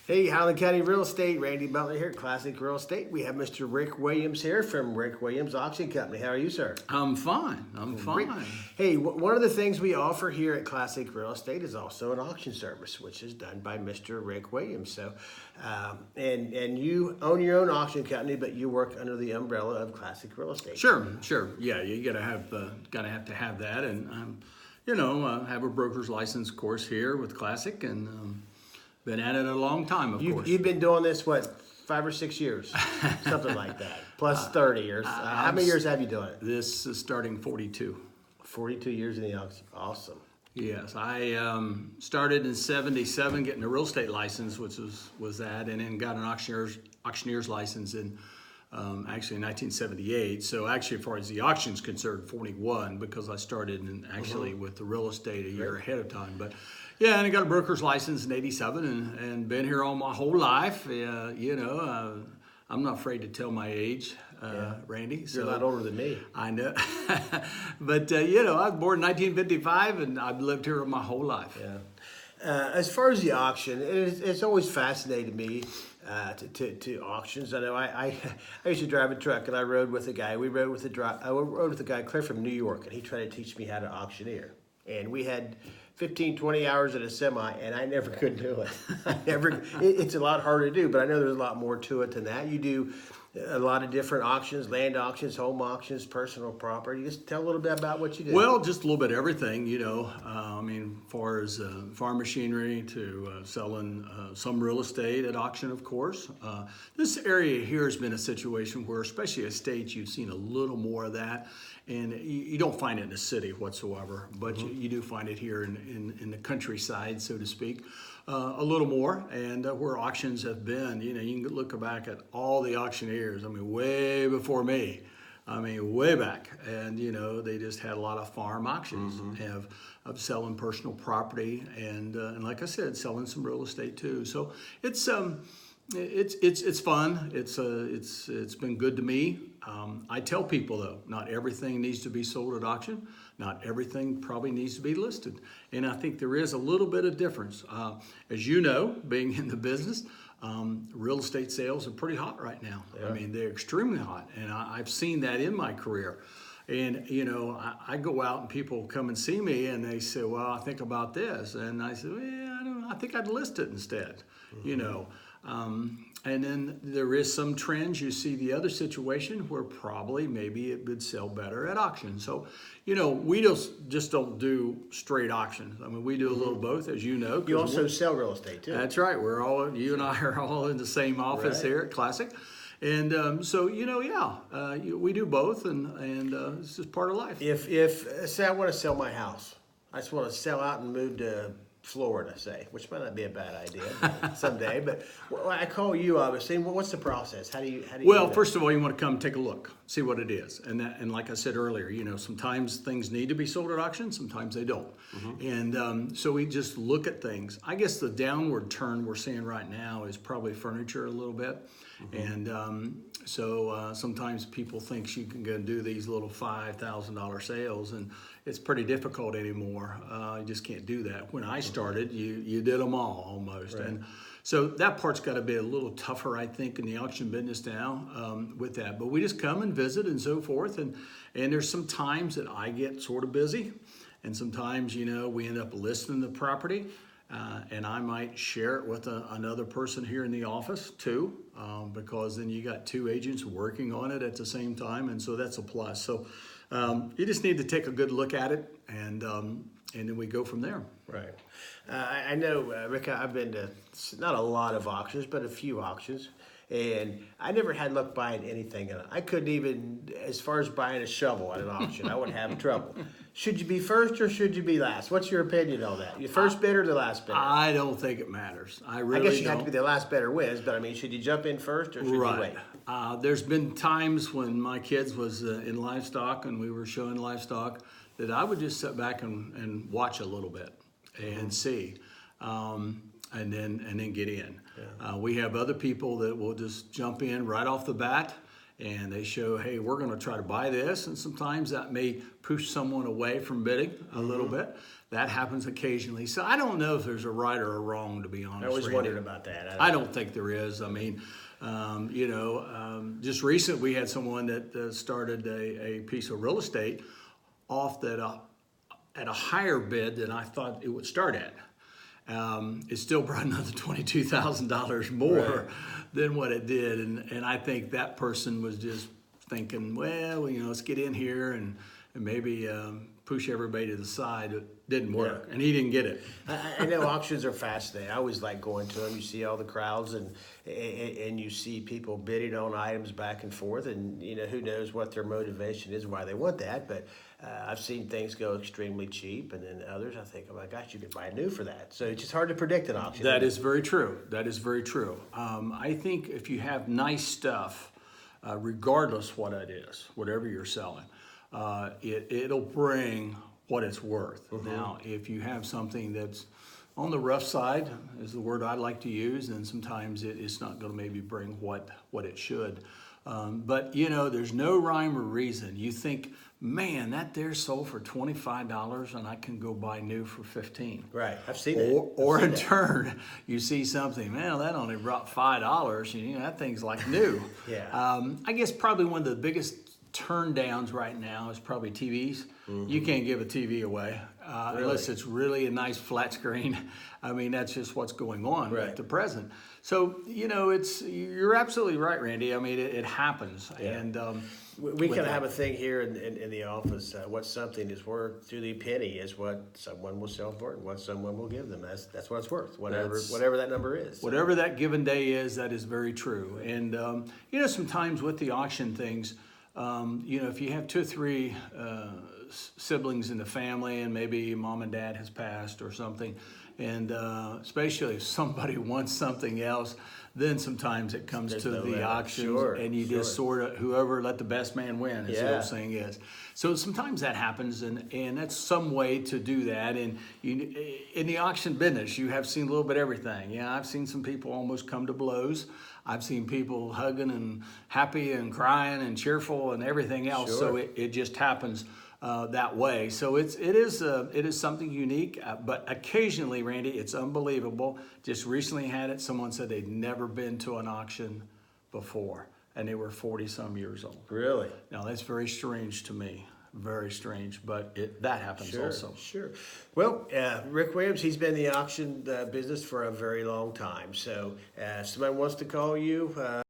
Hey, Highland County Real Estate, Randy Butler here, Classic Real Estate. We have Mr. Rick Williams here from Rick Williams Auction Company. How are you, sir? I'm fine. I'm Great. fine. Hey, one of the things we offer here at Classic Real Estate is also an auction service, which is done by Mr. Rick Williams. So, and you own your own auction company, but you work under the umbrella of Classic Real Estate. Sure. Yeah, you gotta have to have that, and have a broker's license, of course, here with Classic, and been at it a long time, of course. You've been doing this, what, 5 or 6 years? Something like that. Plus 30 years. How many years have you done it? This is starting 42. 42 years in the auction. Awesome. Yes, I started in '77 getting a real estate license, which was that, and then got an auctioneer's license in actually in 1978. So actually, as far as the auction's concerned, 41, because I started with the real estate a year ahead of time. But yeah, and I got a broker's license in '87, and been here all my whole life. I'm not afraid to tell my age, Randy. You're a lot older than me. I know. But, I was born in 1955, and I've lived here my whole life. Yeah. As far as the auction, it's always fascinated me to auctions. I know I used to drive a truck, and I rode with a guy. I rode with a guy clear from New York, and he tried to teach me how to auctioneer. And we had 15, 20 hours at a semi, and I never could do it. It's a lot harder to do, but I know there's a lot more to it than that. You do a lot of different auctions, land auctions, home auctions, personal property. Just tell a little bit about what you do. Well, just a little bit of everything, as far as farm machinery to selling some real estate at auction, of course. This area here has been a situation where, especially estates, you've seen a little more of that. And you don't find it in the city whatsoever, but you do find it here in the countryside, so to speak, a little more. And where auctions have been, you can look back at all the auctioneers, way before me, way back. And, they just had a lot of farm auctions of selling personal property and like I said, selling some real estate too. So it's fun. It's been good to me. I tell people though, not everything needs to be sold at auction. Not everything probably needs to be listed. And I think there is a little bit of difference. As you know, being in the business, real estate sales are pretty hot right now. Yeah. They're extremely hot. And I've seen that in my career. And, I go out and people come and see me and they say, well, I think about this. And I say, well, I don't know. I think I'd list it instead, And then there is some trends. You see the other situation where probably maybe it would sell better at auction. So, we just don't do straight auctions. We do a little both, as you know. You also sell real estate too. That's right. You and I are all in the same office here at Classic. And we do both, and it's just part of life. If say I want to sell my house, I just want to sell out and move to Florida, say, which might not be a bad idea someday. But I call you, obviously. What's the process? How do you? Well, first of all, you want to come take a look, see what it is, and like I said earlier, sometimes things need to be sold at auction, sometimes they don't, and so we just look at things. I guess the downward turn we're seeing right now is probably furniture a little bit, and so sometimes people think you can go do these little $5,000 sales, and it's pretty difficult anymore. You just can't do that. When I started, you did them all almost, right. And so that part's got to be a little tougher, I think, in the auction business now with that. But we just come and visit and so forth, and there's some times that I get sort of busy, and sometimes we end up listing the property. And I might share it with another person here in the office too, because then you got two agents working on it at the same time, and so that's a plus. So you just need to take a good look at it, and then we go from there. Right. I know, Rick, I've been to not a lot of auctions, but a few auctions. And I never had luck buying anything. I couldn't even, as far as buying a shovel at an auction, I would have trouble. Should you be first or should you be last? What's your opinion on that? You first bidder or the last bidder? I don't think it matters. I guess you have to be the last bidder wins, but should you jump in first or should you wait? There's been times when my kids was in livestock and we were showing livestock that I would just sit back and watch a little bit and see, and then get in. Yeah. We have other people that will just jump in right off the bat and they show, hey, we're going to try to buy this, and sometimes that may push someone away from bidding a little bit. That happens occasionally. So I don't know if there's a right or a wrong, to be honest. I always Randy. wondered about that. I don't think there is. I mean, just recent we had someone that started a piece of real estate off that at a higher bid than I thought it would start at. It still brought another $22,000 more Right. than what it did, and I think that person was just thinking, well, let's get in here and maybe push everybody to the side. It didn't work, and he didn't get it. I know auctions are fascinating. I always like going to them. You see all the crowds, and you see people bidding on items back and forth, and who knows what their motivation is, why they want that. But I've seen things go extremely cheap, and then others I think, oh my gosh, you could buy new for that. So it's just hard to predict an auction. That is very true. That is very true. I think if you have nice stuff, regardless what it is, whatever you're selling, it'll bring what it's worth. Now, if you have something that's on the rough side, is the word I like to use, then sometimes it's not going to maybe bring what it should. But there's no rhyme or reason. You think, man, that there sold for $25 and I can go buy new for $15. Right, I've seen that. Or in turn, you see something, man, that only brought $5. That thing's like new. Yeah. I guess probably one of the biggest turn downs right now is probably TVs. You can't give a TV away unless it's really a nice flat screen. I mean, that's just what's going on at the present. So, you're absolutely right, Randy. I mean, it happens. Yeah. And we kind of have a thing here in the office. What something is worth to the penny is what someone will sell for it, and what someone will give them. That's what it's worth, whatever that number is. Whatever that given day is, that is very true. And, sometimes with the auction things, if you have 2 or 3 siblings in the family and maybe mom and dad has passed or something, and especially if somebody wants something else, then sometimes it comes to the auctions, and you just sort of, whoever let the best man win, as the old saying is. So sometimes that happens, and that's some way to do that. And in the auction business, you have seen a little bit of everything. Yeah, I've seen some people almost come to blows. I've seen people hugging and happy and crying and cheerful and everything else. Sure. So it just happens that way. So it is something unique, but occasionally, Randy, it's unbelievable. Just recently had it. Someone said they'd never been to an auction before, and they were 40-some years old. Really? Now that's very strange to me. Very strange, but that happens also. Sure. Well, Rick Williams, he's been in the auction business for a very long time. So if somebody wants to call you,